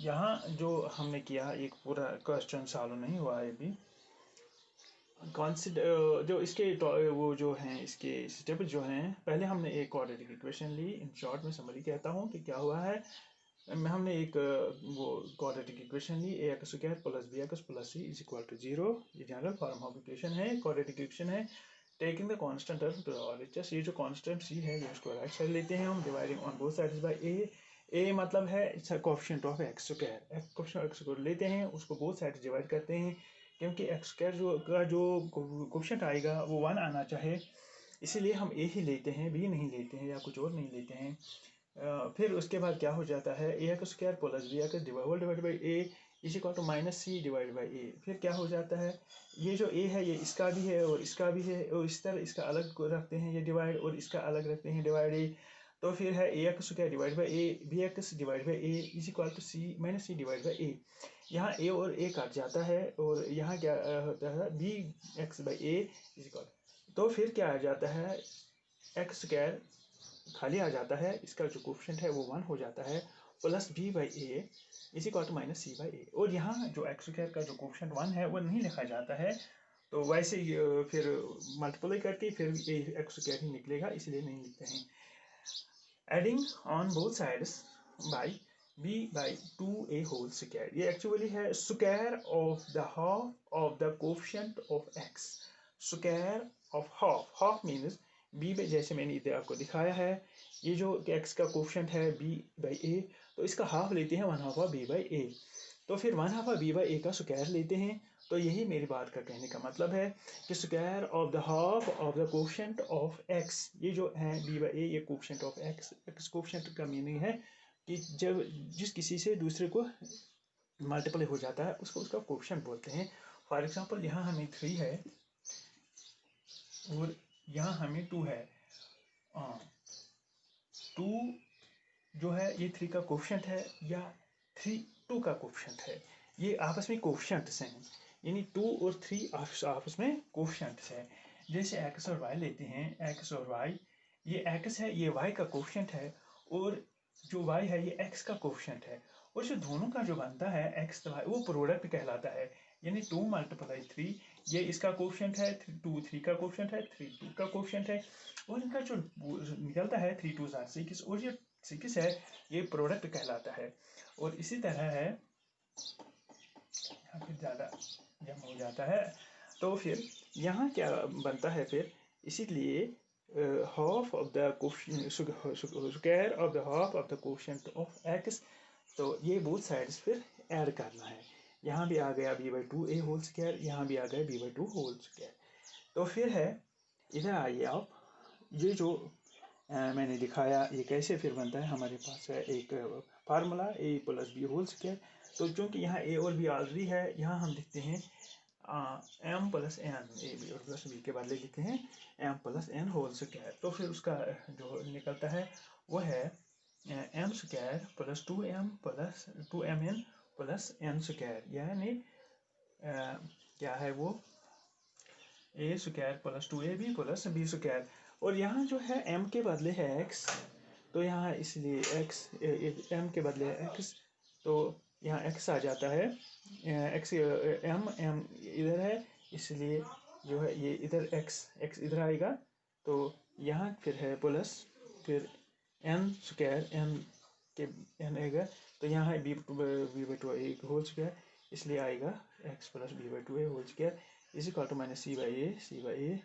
यहाँ जो हमने किया एक पूरा क्वेश्चन सॉल्व नहीं हुआ है अभी। जो इसके वो जो हैं इसके स्टेप जो हैं, पहले हमने एक क्वाड्रेटिक इक्वेशन ली। इन शॉर्ट में समरी कहता हूँ कि क्या हुआ है। हमने एक वो क्वाड्रेटिक इक्वेशन ली, A x square plus B x plus C is equal to 0। ये जनरल फॉर्म ऑफ इक्वेशन है, क्वाड्रेटिक इक्वेशन है। Taking the constant term to RHS, ये जो कांस्टेंट सी है ये उसको राइट साइड लेते हैं हम, dividing on both sides by A मतलब है coefficient of X square. Coefficient X square लेते हैं, उसको बोथ साइड डिवाइड करते हैं, क्योंकि एक्स स्क्वायर जो कोएफिशिएंट आएगा वो 1 आना चाहे, इसीलिए हम ए ही लेते हैं, बी नहीं लेते हैं या कुछ और नहीं लेते हैं। फिर उसके बाद क्या हो जाता है, A x square plus B X divide by A is equal to minus C divide by A. फिर क्या हो जाता है, ये जो ए है ये इसका भी है और इसका भी है, और इस तरह इसका अलग रखते हैं ये डिवाइड, और इसका अलग रखते हैं डिवाइड ए। तो फिर है A x square divide by A B X divide by A is equal to C minus C divide by A. यहाँ ए और ए काट जाता है, और यहाँ क्या होता है, B x by A is equal, तो फिर क्या आ जाता है, एक्स स्क्वायर खाली आ जाता है, इसका जो कोएफिशिएंट है वो 1 हो जाता है, plus B by A is equal to minus C by A. और यहाँ जो एक्स स्क्वायर का जो कोएफिशिएंट 1 है वो नहीं लिखा जाता है, तो वैसे ही फिर मल्टीप्लाई करके फिर एक्स स्क्वायर ही निकलेगा, इसलिए नहीं लिखते हैं। Adding on both sides by b by 2a whole square, ये एक्चुअली है square of the half of the coefficient of x। Square of half, half means b by, जैसे मैंने इधर आपको दिखाया है, ये जो x का कोएफिशिएंट है b बाई a, तो इसका हाफ लेते हैं 1/2 ऑफ b बाई a, तो फिर 1/2 ऑफ b बाई a का स्क्वायर लेते हैं। तो यही मेरी बात का कहने का मतलब है कि square of the half of the coefficient of x, ये जो है b बाई a, ये coefficient of x। x coefficient का मीनिंग है कि जब जिस किसी से दूसरे को मल्टीप्लाई हो जाता है उसको उसका कोएफिशिएंट बोलते हैं। फॉर एग्जांपल यहाँ हमें 3 है और यहाँ हमें 2 है। 2 जो है ये 3 का कोएफिशिएंट है, या 3 2 का कोएफिशिएंट है, ये आपस में कोएफिशिएंट्स हैं, यानी 2 और 3 आपस में कोएफिशिएंट्स है। जैसे x और y लेते हैं, x और y, ये x है ये y का कोएफिशिएंट है, और जो y है ये x का कोएफिशिएंट है, और जो दोनों का जो बनता है x y वो प्रोडक्ट कहलाता है। यानी 2 × 3 ये इसका कोएफिशिएंट है, 2 3 का कोएफिशिएंट है, 3 2 का कोएफिशिएंट है, और इनका जो निकलता है 3 2 6, और ये 6 है ये प्रोडक्ट कहलाता है। और इसी तरह है, यहाँ फिर ज़्यादा जम हो जाता है, तो फिर यहाँ क्या बनता है फिर, इसीलिए half of the square of the half of the coefficient of x, तो ये बोथ साइड्स फिर ऐड करना है। यहाँ भी आ गया b by 2a whole square, यहाँ भी आ गया b बाई 2 होल स्क्वायर। तो फिर है, इधर आइए आप, ये जो मैंने दिखाया ये कैसे फिर बनता है, हमारे पास है एक formula a plus b whole square. तो चूँकि यहाँ a और b ऑलरेडी है, यहाँ हम लिखते हैं m plus n, a b और प्लस बी के बाद लिखते हैं m plus n whole square. तो फिर उसका जो निकलता है वो है m square plus 2m plus 2mn plus n square, यानी क्या है वो a square plus 2ab plus b square. और यहाँ जो है m के बदले है x, तो यहाँ इसलिए x m के बदले है x, तो यहाँ x आ जाता है, x m इधर है, इसलिए जो है ये इधर x इधर आएगा, तो यहाँ फिर है प्लस फिर n स्क्वायर m के n आएगा, तो यहाँ है b by 2 a whole square, इसलिए आएगा x plus b by 2a whole square is equal to minus c by a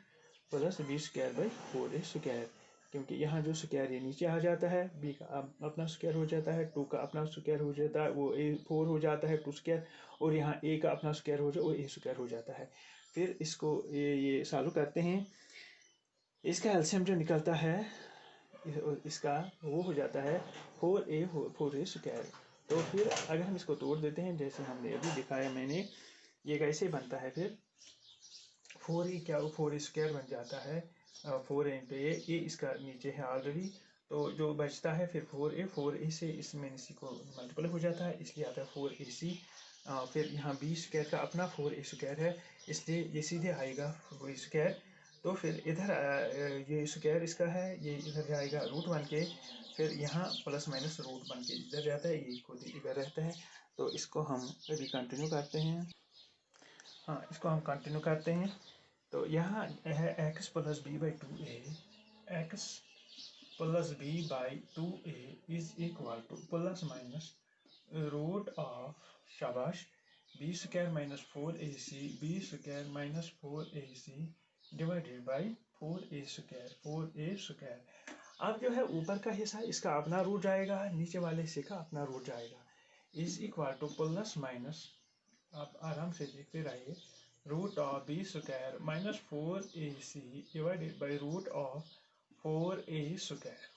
plus b square by 4a square. क्योंकि यहाँ जो स्क्वायर ये नीचे आ जाता है, b का अपना स्क्वायर हो जाता है, 2 का अपना स्क्वायर हो जाता है, वो a 4 हो जाता है 2 स्क्वायर, और यहाँ a का अपना स्क्वायर हो जाता है वो a स्क्वायर हो जाता है। फिर इसको ये सॉल्व करते हैं, इसका एलसीएम जो निकलता है इसका वो हो जाता है 4a स्क्वायर। तो फिर अगर हम इसको तोड़ देते हैं, जैसे हमने अभी दिखाया मैंने, ये कैसे बनता है, फिर 4a क्या 4a स्क्वायर बन जाता है, 4a इंटू ए इसका नीचे है ऑलरेडी, तो जो बचता है फिर 4a से इसमें इसी को मल्टीप्लाई हो जाता है, इसलिए आता है 4ac। फिर यहाँ b स्क्वायर का अपना 4a स्क्वायर है, इसलिए ये सीधे आएगा 4a स्क्वायर, तो फिर इधर ये स्क्वायर इसका है, ये इधर जाएगा रूट बन के, फिर यहाँ प्लस माइनस रूट बन के इधर जाता है, ये खुद इधर रहता है। तो इसको हम अभी कंटिन्यू करते हैं। हाँ, इसको हम कंटिन्यू करते हैं। तो यहाँ है X plus B by 2a, X plus B by 2a is equal to plus minus root of, शाबाश, B square minus 4ac, B square minus 4ac divided by 4a square. अब जो है ऊपर का हिस्सा इसका अपना रूट जाएगा, नीचे वाले हिस्से का अपना रूट जाएगा, is equal to plus minus, आप आराम से देखते रहिए, root of b square minus 4ac divided by root of 4a square.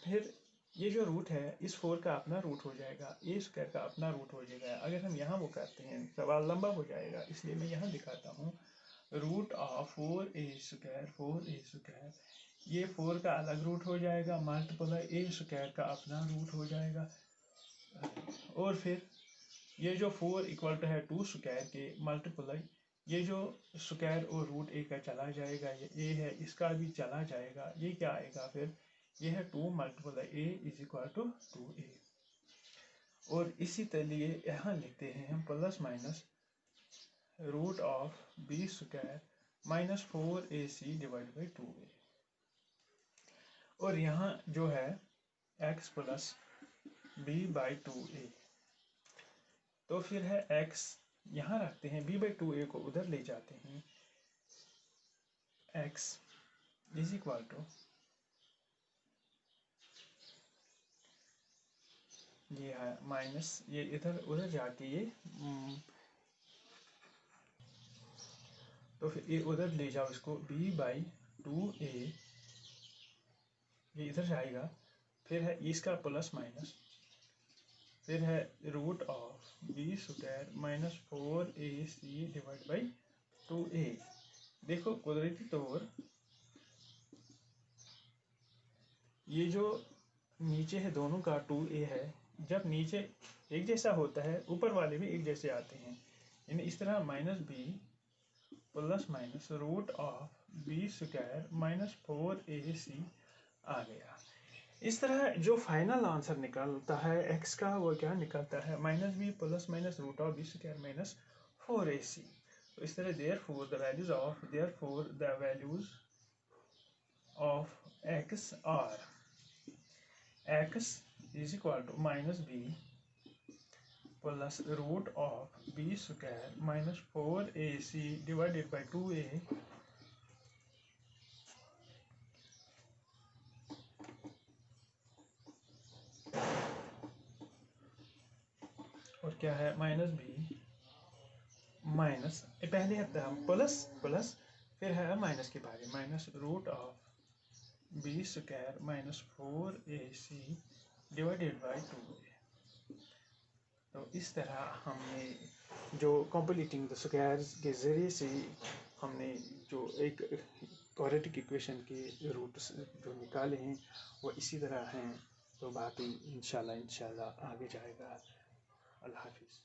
फिर ये जो रूट है इस 4 का अपना रूट हो जाएगा, ए स्क्वायर का अपना रूट हो जाएगा। अगर हम यहाँ वो करते हैं सवाल लंबा हो जाएगा, इसलिए मैं यहाँ दिखाता हूँ। रूट ऑफ 4a स्क्वायर, ये 4 का अलग रूट हो जाएगा, मल्टीप्लाई ए स्क्वायर का अपना रूट हो जाएगा। और फिर ये जो 4 इक्वल टू है 2 स्क्वायर के मल्टीप्लाई, ये जो स्क्वायर और रूट ए का चला जाएगा, ये ए है इसका भी चला जाएगा, ये क्या आएगा फिर, ये है 2 multiply a is equal to 2a। और इसी तरीके यहाँ लिखते हैं हम plus minus root of b square minus 4ac divide by 2a। और यहाँ जो है x plus B by 2a, तो फिर है x यहाँ रखते हैं, b बाई 2a को उधर ले जाते हैं, x इज इक्वल टू, ये है माइनस, ये इधर उधर जाके ये तो फिर ये उधर ले जाओ इसको, b बाई 2a, ये इधर जाएगा, फिर है इसका प्लस माइनस, फिर है root of b square minus 4ac divide by 2a। देखो कुदरती तौर ये जो नीचे है दोनों का 2a है, जब नीचे एक जैसा होता है ऊपर वाले भी एक जैसे आते हैं, यानी इस तरह minus b plus minus root of b square minus 4ac आ गया। इस तरह जो फाइनल आंसर निकलता है x का, वो क्या निकलता है, minus b plus minus root of b square minus 4ac। तो इस तरह therefore the values of x are x is equal to minus b plus root of b square minus 4ac divided by 2a, और क्या है minus B minus, पहले हम plus plus, फिर है माइनस के बारे, minus root of b square minus 4ac divided by 2a। तो इस तरह हमने जो कॉम्प्लीटिंग द स्क्वायर्स के ज़रिए से हमने जो एक क्वाड्रेटिक इक्वेशन के रूट्स जो निकाले हैं वो इसी तरह हैं। तो बाकी इंशाल्लाह आगे जाएगा। अल्लाह हाफिज़।